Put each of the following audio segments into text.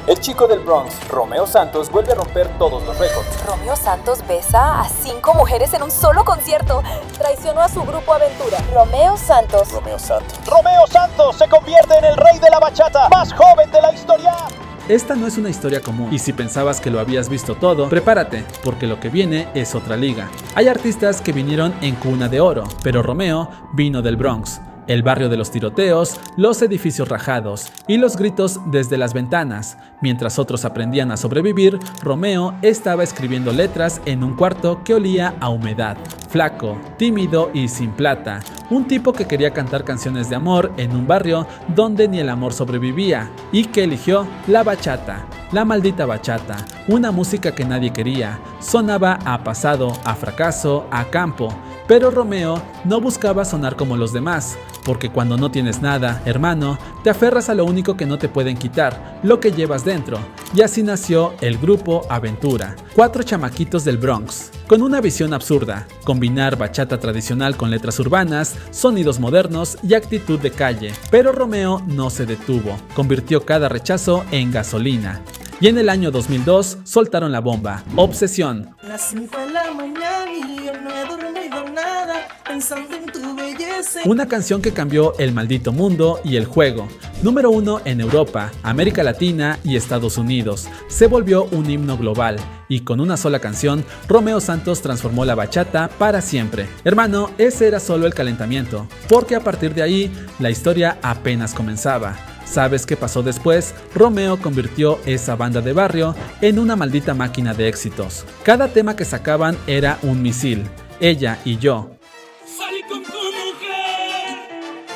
El chico del Bronx, Romeo Santos, vuelve a romper todos los récords. Romeo Santos besa a 5 mujeres en un solo concierto. Traicionó a su grupo Aventura. Romeo Santos se convierte en el rey de la bachata más joven de la historia. Esta no es una historia común, y si pensabas que lo habías visto todo, prepárate, porque lo que viene es otra liga. Hay artistas que vinieron en cuna de oro, pero Romeo vino del Bronx, el barrio de los tiroteos, los edificios rajados y los gritos desde las ventanas. Mientras otros aprendían a sobrevivir, Romeo estaba escribiendo letras en un cuarto que olía a humedad. Flaco, tímido y sin plata. Un tipo que quería cantar canciones de amor en un barrio donde ni el amor sobrevivía y que eligió la bachata. La maldita bachata, una música que nadie quería. Sonaba a pasado, a fracaso, a campo. Pero Romeo no buscaba sonar como los demás, porque cuando no tienes nada, hermano, te aferras a lo único que no te pueden quitar, lo que llevas dentro. Y así nació el grupo Aventura, 4 chamaquitos del Bronx, con una visión absurda: combinar bachata tradicional con letras urbanas, sonidos modernos y actitud de calle. Pero Romeo no se detuvo, convirtió cada rechazo en gasolina. Y en el año 2002 soltaron la bomba, Obsesión. Las 5 de la mañana y yo no he dormido nada, pensando en tu belleza. Una canción que cambió el maldito mundo y el juego. Número 1 en Europa, América Latina y Estados Unidos. Se volvió un himno global. Y con una sola canción, Romeo Santos transformó la bachata para siempre. Hermano, ese era solo el calentamiento, porque a partir de ahí, la historia apenas comenzaba. ¿Sabes qué pasó después? Romeo convirtió esa banda de barrio en una maldita máquina de éxitos. Cada tema que sacaban era un misil. Ella y yo. Salí con tu mujer.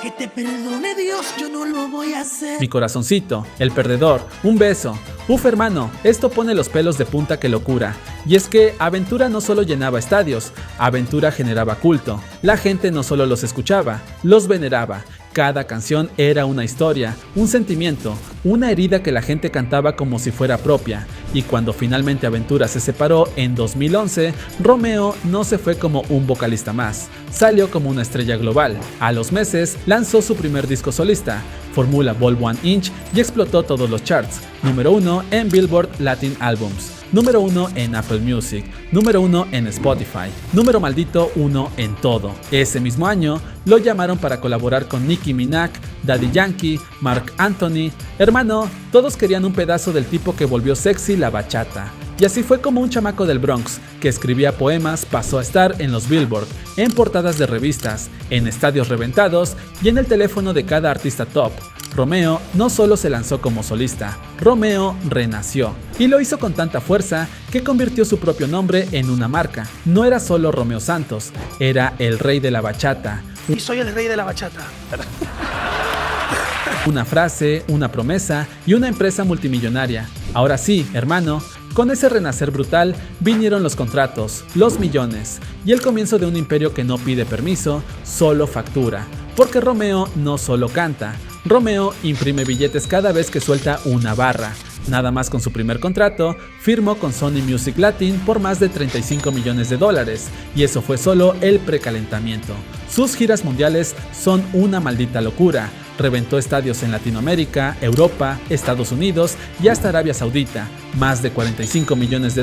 Que te perdone Dios, yo no lo voy a hacer. Mi corazoncito, El Perdedor, Un Beso. Uf, hermano, esto pone los pelos de punta, que locura. Y es que Aventura no solo llenaba estadios, Aventura generaba culto. La gente no solo los escuchaba, los veneraba. Cada canción era una historia, un sentimiento, una herida que la gente cantaba como si fuera propia. Y cuando finalmente Aventura se separó en 2011, Romeo no se fue como un vocalista más, salió como una estrella global. A los meses lanzó su primer disco solista, Fórmula Vol 1 Inch, y explotó todos los charts. Número 1 en Billboard Latin Albums, número 1 en Apple Music, número 1 en Spotify, número maldito 1 en todo. Ese mismo año lo llamaron para colaborar con Nicki Minaj, Daddy Yankee, Marc Anthony. Hermano, todos querían un pedazo del tipo que volvió sexy la bachata. Y así fue como un chamaco del Bronx, que escribía poemas, pasó a estar en los Billboard, en portadas de revistas, en estadios reventados y en el teléfono de cada artista top. Romeo no solo se lanzó como solista, Romeo renació. Y lo hizo con tanta fuerza que convirtió su propio nombre en una marca. No era solo Romeo Santos, era el rey de la bachata. Y soy el rey de la bachata. Una frase, una promesa y una empresa multimillonaria. Ahora sí, hermano, con ese renacer brutal vinieron los contratos, los millones y el comienzo de un imperio que no pide permiso, solo factura. Porque Romeo no solo canta, Romeo imprime billetes cada vez que suelta una barra. Nada más con su primer contrato, firmó con Sony Music Latin por más de $35 millones, y eso fue solo el precalentamiento. Sus giras mundiales son una maldita locura. Reventó estadios en Latinoamérica, Europa, Estados Unidos y hasta Arabia Saudita. Más de $45 millones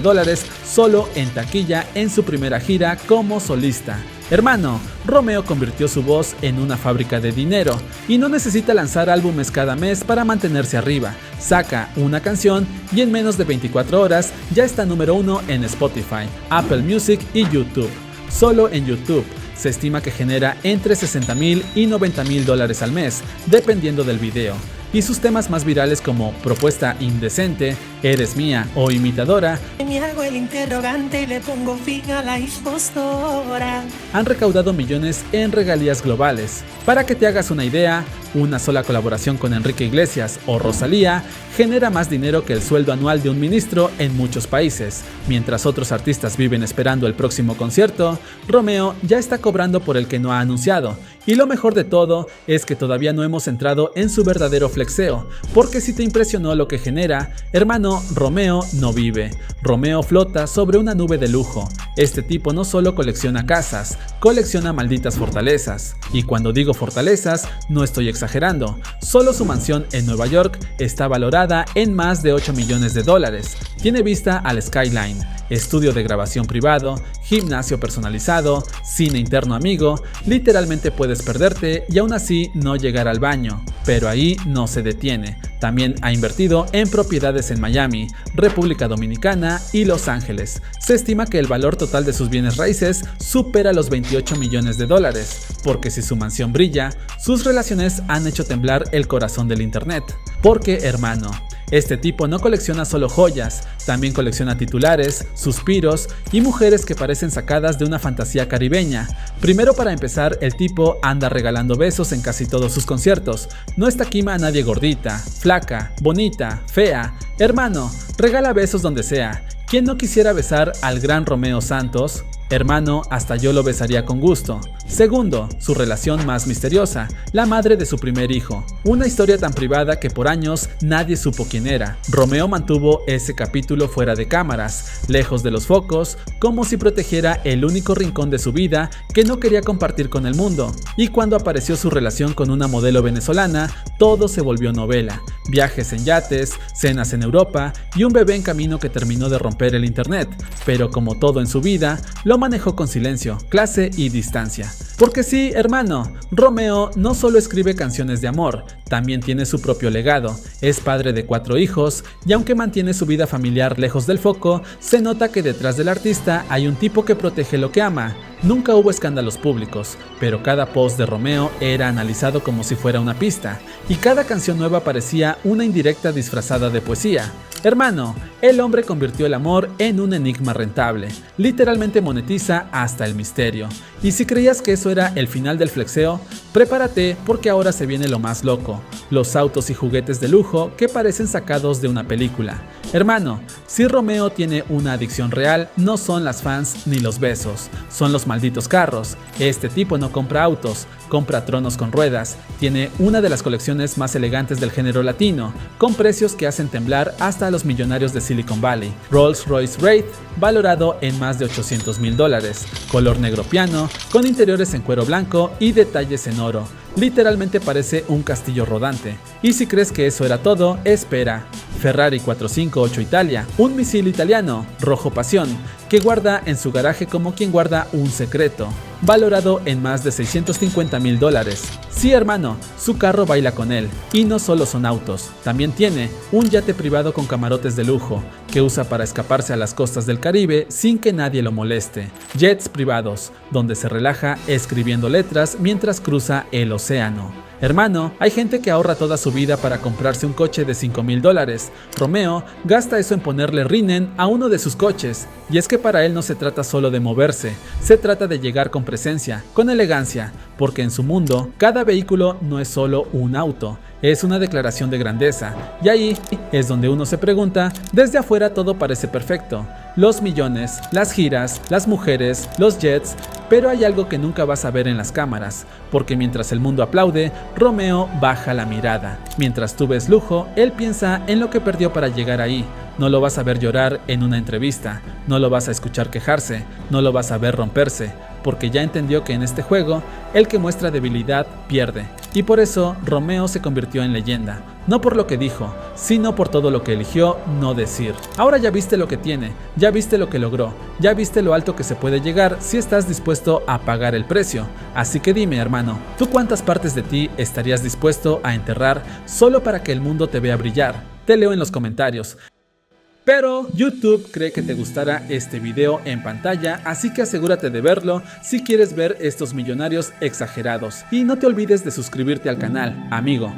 solo en taquilla en su primera gira como solista. Hermano, Romeo convirtió su voz en una fábrica de dinero y no necesita lanzar álbumes cada mes para mantenerse arriba. Saca una canción y en menos de 24 horas ya está número 1 en Spotify, Apple Music y YouTube. Solo en YouTube se estima que genera entre $60,000 y $90,000 al mes, dependiendo del video. Y sus temas más virales como Propuesta Indecente, Eres Mía o Imitadora Me hago el interrogante y le pongo fin a la impostora. han recaudado millones en regalías globales. Para que te hagas una idea, una sola colaboración con Enrique Iglesias o Rosalía genera más dinero que el sueldo anual de un ministro en muchos países. Mientras otros artistas viven esperando el próximo concierto, Romeo ya está cobrando por el que no ha anunciado Y lo mejor de todo es que todavía no hemos entrado en su verdadero flexeo, porque si te impresionó lo que genera, hermano, Romeo no vive. Romeo flota sobre una nube de lujo. Este tipo no solo colecciona casas, colecciona malditas fortalezas. Y cuando digo fortalezas, no estoy exagerando. Solo su mansión en Nueva York está valorada en más de 8 millones de dólares. Tiene vista al skyline, estudio de grabación privado, gimnasio personalizado, cine interno amigo. Literalmente puedes perderte y aún así no llegar al baño. Pero ahí no se detiene. También ha invertido en propiedades en Miami, República Dominicana y Los Ángeles. Se estima que el valor total de sus bienes raíces supera los 28 millones de dólares, porque si su mansión brilla, sus relaciones han hecho temblar el corazón del internet. Porque, hermano, este tipo no colecciona solo joyas, también colecciona titulares, suspiros y mujeres que parecen sacadas de una fantasía caribeña. Primero, para empezar, el tipo anda regalando besos en casi todos sus conciertos. No escatima a nadie gordita, flaca, bonita, fea. Hermano, regala besos donde sea. ¿Quién no quisiera besar al gran Romeo Santos? Hermano, hasta yo lo besaría con gusto. Segundo, su relación más misteriosa, la madre de su primer hijo. Una historia tan privada que por años nadie supo quién era. Romeo mantuvo ese capítulo fuera de cámaras, lejos de los focos, como si protegiera el único rincón de su vida que no quería compartir con el mundo. Y cuando apareció su relación con una modelo venezolana, todo se volvió novela. Viajes en yates, cenas en Europa y un bebé en camino que terminó de romper el internet. Pero como todo en su vida, lo manejó con silencio, clase y distancia. Porque sí, hermano, Romeo no solo escribe canciones de amor, también tiene su propio legado. Es padre de 4 hijos y aunque mantiene su vida familiar lejos del foco, se nota que detrás del artista hay un tipo que protege lo que ama. Nunca hubo escándalos públicos, pero cada post de Romeo era analizado como si fuera una pista, y cada canción nueva parecía una indirecta disfrazada de poesía. Hermano, el hombre convirtió el amor en un enigma rentable, literalmente monetiza hasta el misterio. Y si creías que eso era el final del flexeo, prepárate porque ahora se viene lo más loco, los autos y juguetes de lujo que parecen sacados de una película. Hermano, si Romeo tiene una adicción real, no son las fans ni los besos, son los malditos carros. Este tipo no compra autos, compra tronos con ruedas, tiene una de las colecciones más elegantes del género latino, con precios que hacen temblar hasta a los millonarios de Silicon Valley. Rolls-Royce Wraith, valorado en más de 800 mil dólares, color negro piano, con interiores en cuero blanco y detalles en oro. Literalmente parece un castillo rodante. Y si crees que eso era todo, espera. Ferrari 458 Italia, un misil italiano, rojo pasión, que guarda en su garaje como quien guarda un secreto, valorado en más de 650 mil dólares. Sí, hermano, su carro baila con él. Y no solo son autos, también tiene un yate privado con camarotes de lujo, que usa para escaparse a las costas del Caribe sin que nadie lo moleste. Jets privados, donde se relaja escribiendo letras mientras cruza el océano. Hermano, hay gente que ahorra toda su vida para comprarse un coche de 5 mil dólares. Romeo gasta eso en ponerle rinen a uno de sus coches. Y es que para él no se trata solo de moverse, se trata de llegar con presencia, con elegancia, porque en su mundo, cada vehículo no es solo un auto, es una declaración de grandeza. Y ahí es donde uno se pregunta, desde afuera todo parece perfecto. Los millones, las giras, las mujeres, los jets, pero hay algo que nunca vas a ver en las cámaras, porque mientras el mundo aplaude, Romeo baja la mirada. Mientras tú ves lujo, él piensa en lo que perdió para llegar ahí. No lo vas a ver llorar en una entrevista, no lo vas a escuchar quejarse, no lo vas a ver romperse, porque ya entendió que en este juego, el que muestra debilidad pierde. Y por eso, Romeo se convirtió en leyenda, no por lo que dijo, sino por todo lo que eligió no decir. Ahora ya viste lo que tiene, ya viste lo que logró, ya viste lo alto que se puede llegar si estás dispuesto a pagar el precio. Así que dime, hermano, ¿tú cuántas partes de ti estarías dispuesto a enterrar solo para que el mundo te vea brillar? Te leo en los comentarios. Pero YouTube cree que te gustará este video en pantalla, así que asegúrate de verlo si quieres ver estos millonarios exagerados. Y no te olvides de suscribirte al canal, amigo.